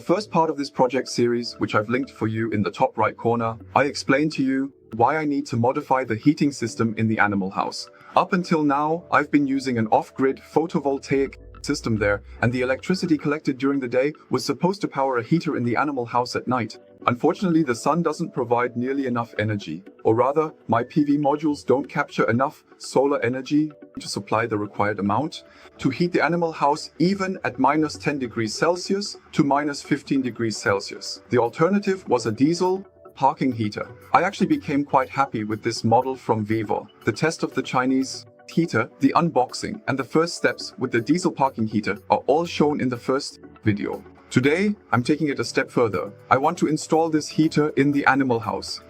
first part of this project series, which I've linked for you in the top right corner, I explained to you why I need to modify the heating system in the animal house. Up until now, I've been using an off-grid photovoltaic system there, and the electricity collected during the day was supposed to power a heater in the animal house at night. Unfortunately, the sun doesn't provide nearly enough energy, or rather, my PV modules don't capture enough solar energy to supply the required amount to heat the animal house even at minus 10 degrees Celsius to minus 15 degrees Celsius. The alternative was a diesel parking heater. I actually became quite happy with this model from Vevor. The test of the Chinese heater, the unboxing, and the first steps with the diesel parking heater are all shown in the first video. Today, I'm taking it a step further. I want to install this heater in the animal house.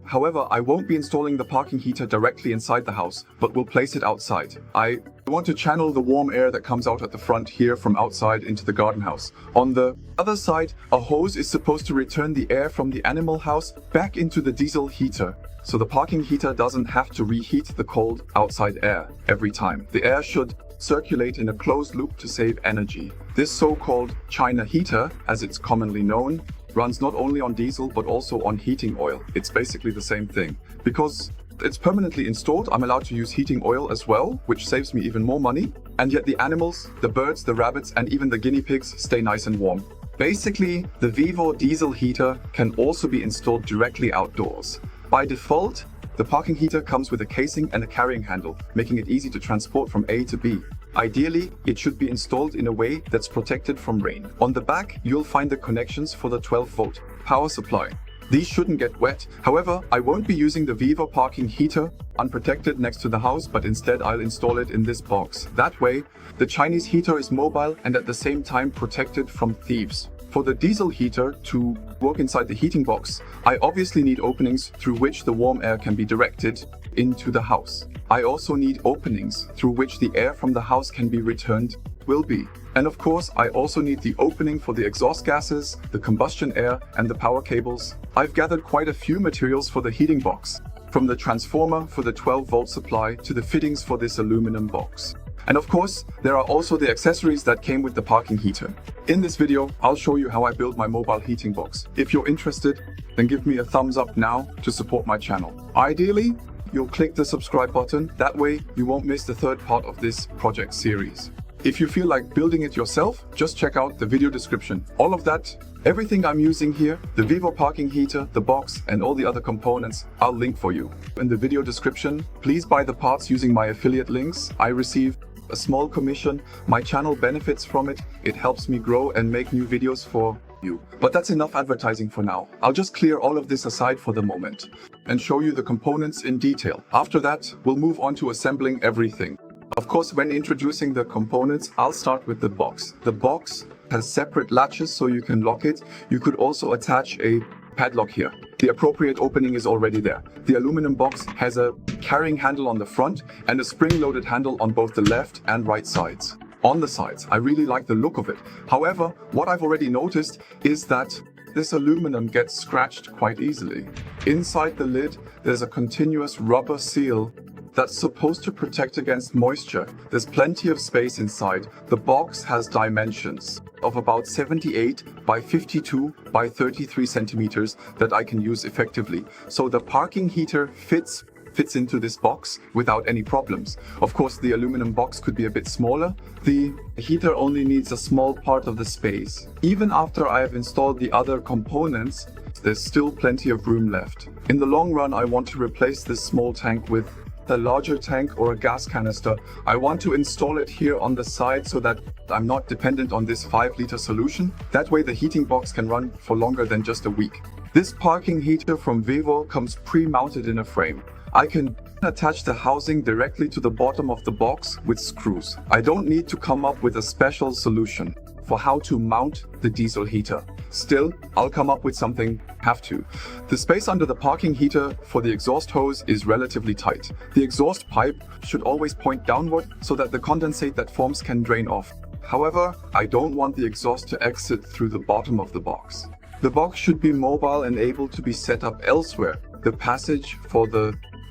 However, I won't be installing the parking heater directly inside the house, but will place it outside. I want to channel the warm air that comes out at the front here from outside into the garden house. On the other side, a hose is supposed to return the air from the animal house back into the diesel heater, so the parking heater doesn't have to reheat the cold outside air every time. The air should circulate in a closed loop to save energy. This so-called China heater, as it's commonly known, runs not only on diesel but also on heating oil. It's basically the same thing. Because it's permanently installed, I'm allowed to use heating oil as well, which saves me even more money. And yet the animals, the birds, the rabbits, and even the guinea pigs stay nice and warm. Basically, the Vevor diesel heater can also be installed directly outdoors. By default, the parking heater comes with a casing and a carrying handle, making it easy to transport from A to B. Ideally, it should be installed in a way that's protected from rain. On the back, you'll find the connections for the 12-volt power supply. These shouldn't get wet. However, I won't be using the Vevor parking heater unprotected next to the house, but instead I'll install it in this box. That way, the Chinese heater is mobile and at the same time protected from thieves. For the diesel heater to work inside the heating box, I obviously need openings through which the warm air can be directed into the house. I also need openings through which the air from the house can be returned will be. And of course, I also need the opening for the exhaust gases, the combustion air, and the power cables. I've gathered quite a few materials for the heating box, from the transformer for the 12-volt supply to the fittings for this aluminum box. And of course, there are also the accessories that came with the parking heater. In this video, I'll show you how I build my mobile heating box. If you're interested, then give me a thumbs up now to support my channel. Ideally, you'll click the subscribe button. That way, you won't miss the third part of this project series. If you feel like building it yourself, just check out the video description. All of that, everything I'm using here, the Vevor parking heater, the box, and all the other components, I'll link for you. In the video description, please buy the parts using my affiliate links. I receive a small commission. My channel benefits from it. It helps me grow and make new videos for you. But that's enough advertising for now. I'll just clear all of this aside for the moment and show you the components in detail. After that, we'll move on to assembling everything. Of course, when introducing the components, I'll start with the box. The box has separate latches so you can lock it. You could also attach a padlock here. The appropriate opening is already there. The aluminum box has a carrying handle on the front and a spring-loaded handle on both the left and right sides. On the sides, I really like the look of it. However, what I've already noticed is that this aluminum gets scratched quite easily. Inside the lid, there's a continuous rubber seal that's supposed to protect against moisture. There's plenty of space inside. The box has dimensions of about 78 by 52 by 33 centimeters that I can use effectively. So the parking heater fits into this box without any problems. Of course, the aluminum box could be a bit smaller. The heater only needs a small part of the space. Even after I have installed the other components, there's still plenty of room left. In the long run, I want to replace this small tank with a larger tank or a gas canister. I want to install it here on the side so that I'm not dependent on this 5-liter solution. That way the heating box can run for longer than just a week. This parking heater from Vevor comes pre-mounted in a frame. I can attach the housing directly to the bottom of the box with screws. I don't need to come up with a special solution for how to mount the diesel heater. Still, I'll come up with something, have to. The space under the parking heater for the exhaust hose is relatively tight. The exhaust pipe should always point downward so that the condensate that forms can drain off. However, I don't want the exhaust to exit through the bottom of the box. The box should be mobile and able to be set up elsewhere. The passage for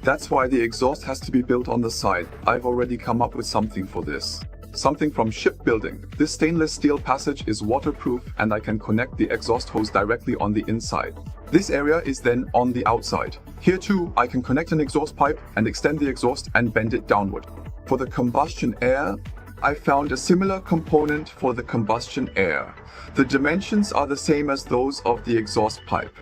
That's why the exhaust has to be built on the side. I've already come up with something for this. something from shipbuilding. This stainless steel passage is waterproof and I can connect the exhaust hose directly on the inside. This area is then on the outside. Here too, I can connect an exhaust pipe and extend the exhaust and bend it downward. For the combustion air, I found a similar component for the combustion air. The dimensions are the same as those of the exhaust pipe.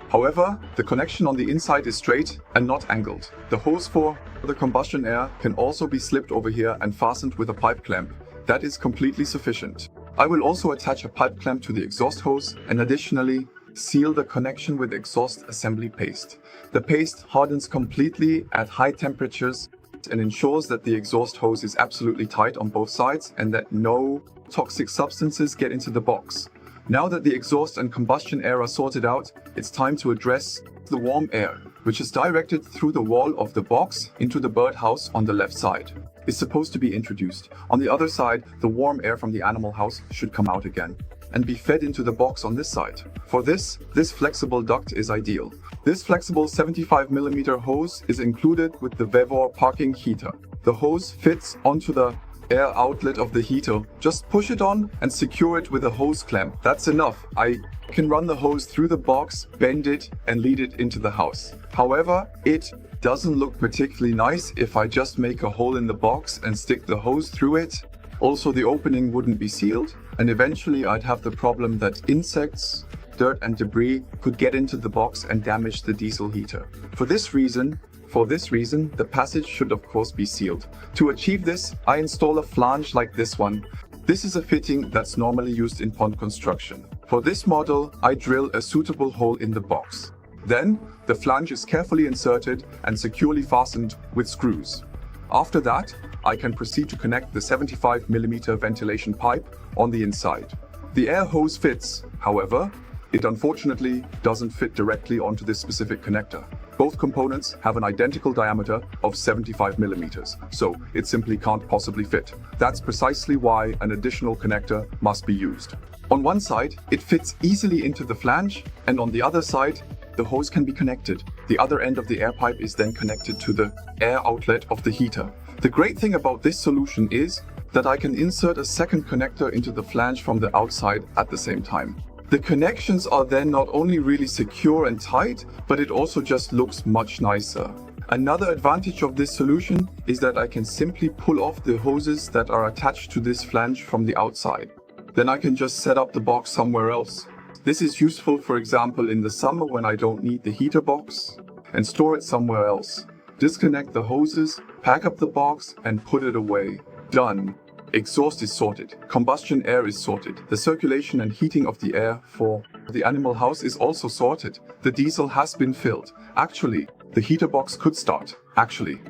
However, the connection on the inside is straight and not angled. The hose for the combustion air can also be slipped over here and fastened with a pipe clamp. That is completely sufficient. I will also attach a pipe clamp to the exhaust hose and additionally seal the connection with exhaust assembly paste. The paste hardens completely at high temperatures and ensures that the exhaust hose is absolutely tight on both sides and that no toxic substances get into the box. Now that the exhaust and combustion air are sorted out, it's time to address the warm air, which is directed through the wall of the box into the birdhouse on the left side. It's supposed to be introduced. On the other side, the warm air from the animal house should come out again and be fed into the box on this side. For this flexible duct is ideal. This flexible 75mm hose is included with the Vevor parking heater. The hose fits onto the air outlet of the heater. Just push it on and secure it with a hose clamp. That's enough. I can run the hose through the box, bend it and lead it into the house. However, it doesn't look particularly nice if I just make a hole in the box and stick the hose through it. Also, the opening wouldn't be sealed and eventually I'd have the problem that insects, dirt and debris could get into the box and damage the diesel heater. For this reason, the passage should of course be sealed. To achieve this, I install a flange like this one. This is a fitting that's normally used in pond construction. For this model, I drill a suitable hole in the box. Then, the flange is carefully inserted and securely fastened with screws. After that, I can proceed to connect the 75mm ventilation pipe on the inside. The air hose fits, however, it unfortunately doesn't fit directly onto this specific connector. Both components have an identical diameter of 75mm, so it simply can't possibly fit. That's precisely why an additional connector must be used. On one side, it fits easily into the flange, and on the other side, the hose can be connected. The other end of the air pipe is then connected to the air outlet of the heater. The great thing about this solution is that I can insert a second connector into the flange from the outside at the same time. The connections are then not only really secure and tight, but it also just looks much nicer. Another advantage of this solution is that I can simply pull off the hoses that are attached to this flange from the outside. Then I can just set up the box somewhere else. This is useful, for example, in the summer when I don't need the heater box, and store it somewhere else. Disconnect the hoses, pack up the box, and put it away. Done. Exhaust is sorted. Combustion air is sorted. The circulation and heating of the air for the animal house is also sorted. The diesel has been filled. Actually, the heater box could start.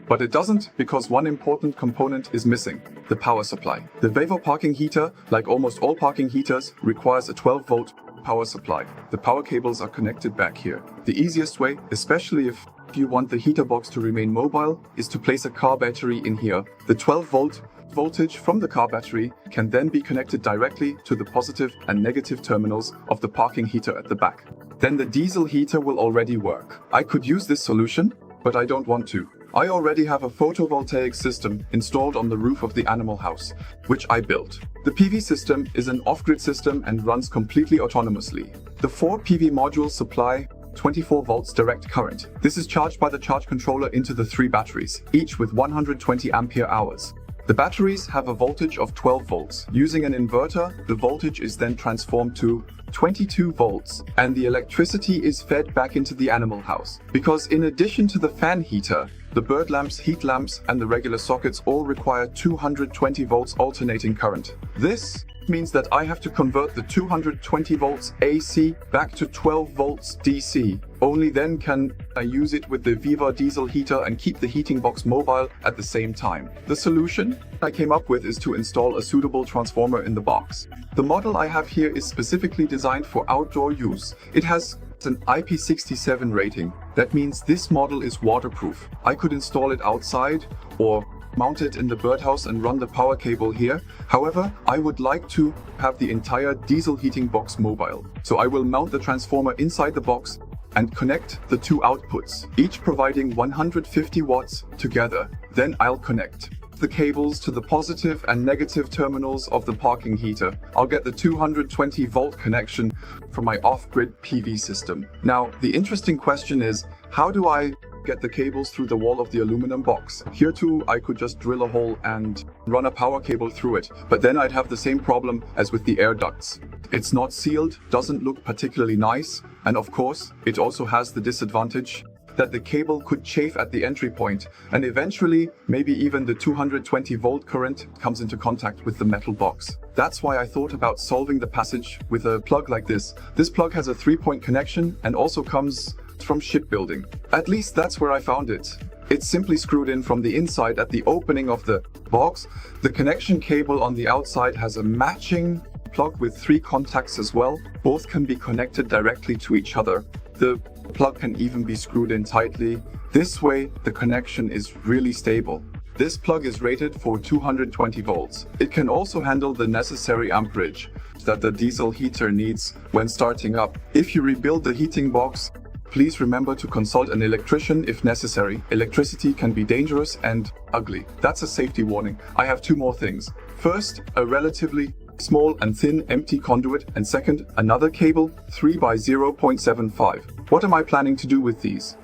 But it doesn't because one important component is missing. The power supply. The Vevor parking heater, like almost all parking heaters, requires a 12-volt power supply. The power cables are connected back here. The easiest way, especially if you want the heater box to remain mobile, is to place a car battery in here. The 12-volt voltage from the car battery can then be connected directly to the positive and negative terminals of the parking heater at the back. Then the diesel heater will already work. I could use this solution, but I don't want to. I already have a photovoltaic system installed on the roof of the animal house, which I built. The PV system is an off-grid system and runs completely autonomously. The 4 PV modules supply 24 volts direct current. This is charged by the charge controller into the 3 batteries, each with 120 ampere hours. The batteries have a voltage of 12 volts. Using an inverter, the voltage is then transformed to 22 volts and the electricity is fed back into the animal house. Because in addition to the fan heater, the bird lamps, heat lamps and the regular sockets all require 220 volts alternating current. This means that I have to convert the 220 volts AC back to 12 volts DC. Only then can I use it with the Vevor diesel heater and keep the heating box mobile at the same time. The solution I came up with is to install a suitable transformer in the box. The model I have here is specifically designed for outdoor use. It has an IP67 rating. That means this model is waterproof. I could install it outside or mount it in the birdhouse and run the power cable here. However, I would like to have the entire diesel heating box mobile. So I will mount the transformer inside the box and connect the 2 outputs, each providing 150 watts together. Then I'll connect the cables to the positive and negative terminals of the parking heater. I'll get the 220 volt connection from my off-grid PV system. Now, the interesting question is, how do I get the cables through the wall of the aluminum box? Here too, I could just drill a hole and run a power cable through it, but then I'd have the same problem as with the air ducts. It's not sealed, doesn't look particularly nice, and of course, it also has the disadvantage that the cable could chafe at the entry point, and eventually, maybe even the 220 volt current comes into contact with the metal box. That's why I thought about solving the passage with a plug like this. This plug has a 3-point connection and also comes from shipbuilding. At least that's where I found it. It's simply screwed in from the inside at the opening of the box. The connection cable on the outside has a matching plug with 3 contacts as well. Both can be connected directly to each other. The plug can even be screwed in tightly. This way, the connection is really stable. This plug is rated for 220 volts. It can also handle the necessary amperage that the diesel heater needs when starting up. If you rebuild the heating box, please remember to consult an electrician if necessary. Electricity can be dangerous and ugly. That's a safety warning. I have 2 more things. First, a relatively small and thin empty conduit, and second, another cable 3 by 0.75. What am I planning to do with these?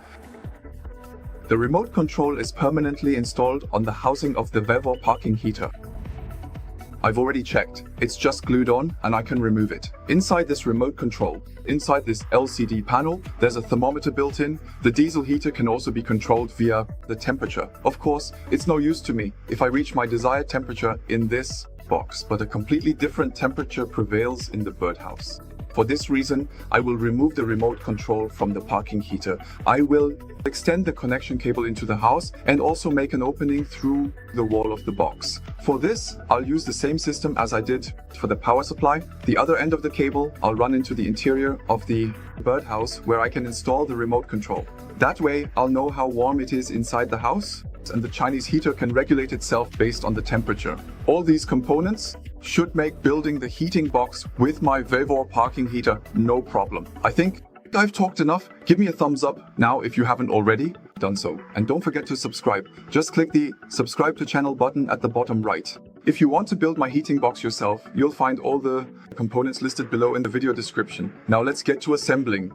The remote control is permanently installed on the housing of the Vevor parking heater. I've already checked. It's just glued on and I can remove it. Inside this remote control, inside this LCD panel, there's a thermometer built in. The diesel heater can also be controlled via the temperature. Of course, it's no use to me if I reach my desired temperature in this box, but a completely different temperature prevails in the birdhouse. For this reason, I will remove the remote control from the parking heater. I will extend the connection cable into the house and also make an opening through the wall of the box. For this, I'll use the same system as I did for the power supply. The other end of the cable I'll run into the interior of the birdhouse where I can install the remote control. That way, I'll know how warm it is inside the house, and the Chinese heater can regulate itself based on the temperature. All these components should make building the heating box with my Vevor parking heater no problem. I think I've talked enough. Give me a thumbs up now if you haven't already done so. And don't forget to subscribe. Just click the subscribe to channel button at the bottom right. If you want to build my heating box yourself, you'll find all the components listed below in the video description. Now let's get to assembling.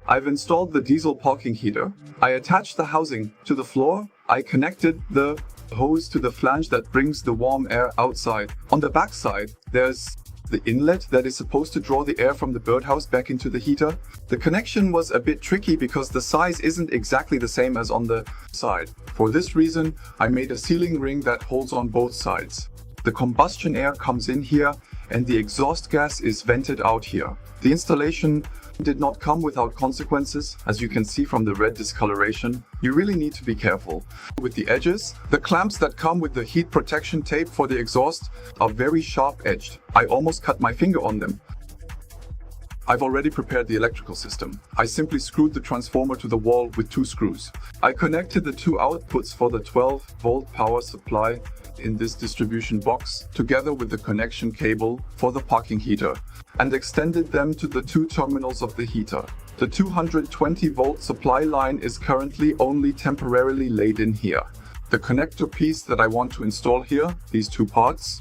I've installed the diesel parking heater. I attached the housing to the floor. I connected the hose to the flange that brings the warm air outside. On the back side, there's the inlet that is supposed to draw the air from the birdhouse back into the heater. The connection was a bit tricky because the size isn't exactly the same as on the side. For this reason, I made a sealing ring that holds on both sides. The combustion air comes in here and the exhaust gas is vented out here. The installation did not come without consequences, as you can see from the red discoloration. You really need to be careful with the edges. The clamps that come with the heat protection tape for the exhaust are very sharp edged. I almost cut my finger on them. I've already prepared the electrical system. I simply screwed the transformer to the wall with 2 screws. I connected the 2 outputs for the 12-volt power supply in this distribution box, together with the connection cable for the parking heater, and extended them to the 2 terminals of the heater. The 220-volt supply line is currently only temporarily laid in here. The connector piece that I want to install here, these 2 parts,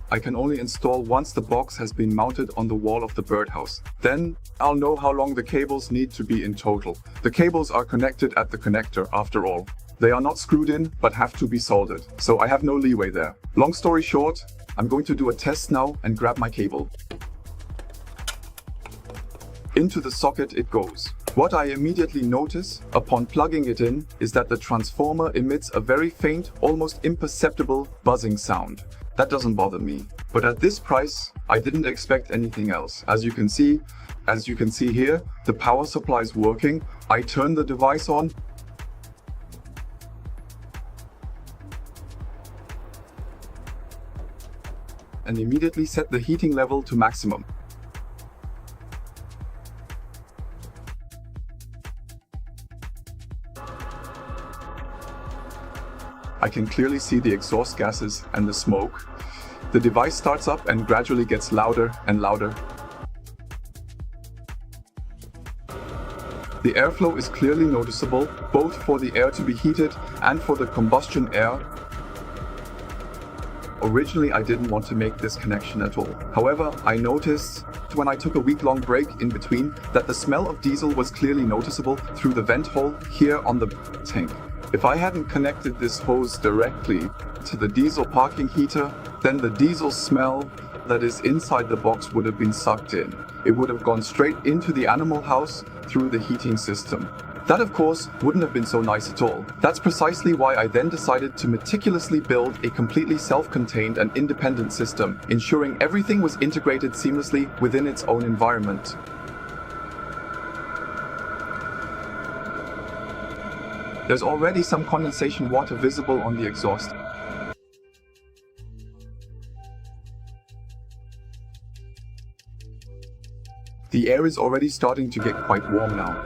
I can only install once the box has been mounted on the wall of the birdhouse. Then I'll know how long the cables need to be in total. The cables are connected at the connector after all. They are not screwed in, but have to be soldered, so I have no leeway there. Long story short, I'm going to do a test now and grab my cable. Into the socket it goes. What I immediately notice upon plugging it in is that the transformer emits a very faint, almost imperceptible buzzing sound. That doesn't bother me. But at this price, I didn't expect anything else. As you can see here, the power supply is working. I turn the device on. And immediately set the heating level to maximum. I can clearly see the exhaust gases and the smoke. The device starts up and gradually gets louder and louder. The airflow is clearly noticeable, both for the air to be heated and for the combustion air. Originally, I didn't want to make this connection at all. However, I noticed when I took a week-long break in between that the smell of diesel was clearly noticeable through the vent hole here on the tank. If I hadn't connected this hose directly to the diesel parking heater, then the diesel smell that is inside the box would have been sucked in. It would have gone straight into the animal house through the heating system. That, of course, wouldn't have been so nice at all. That's precisely why I then decided to meticulously build a completely self-contained and independent system, ensuring everything was integrated seamlessly within its own environment. There's already some condensation water visible on the exhaust. The air is already starting to get quite warm now.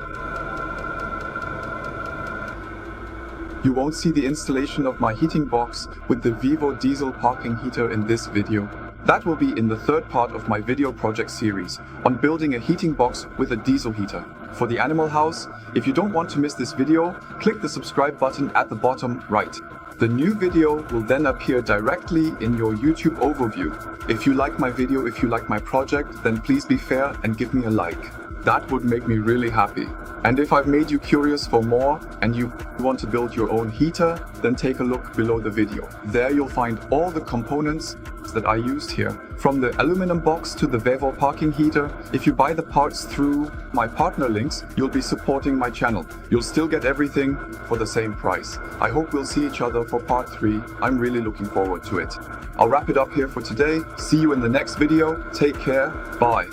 You won't see the installation of my heating box with the Vevor diesel parking heater in this video. That will be in the 3rd part of my video project series on building a heating box with a diesel heater. For the animal house, if you don't want to miss this video, click the subscribe button at the bottom right. The new video will then appear directly in your YouTube overview. If you like my video, if you like my project, then please be fair and give me a like. That would make me really happy. And if I've made you curious for more and you want to build your own heater, then take a look below the video. There you'll find all the components that I used here. From the aluminum box to the Vevor parking heater. If you buy the parts through my partner links, you'll be supporting my channel. You'll still get everything for the same price. I hope we'll see each other for part 3. I'm really looking forward to it. I'll wrap it up here for today. See you in the next video. Take care. Bye.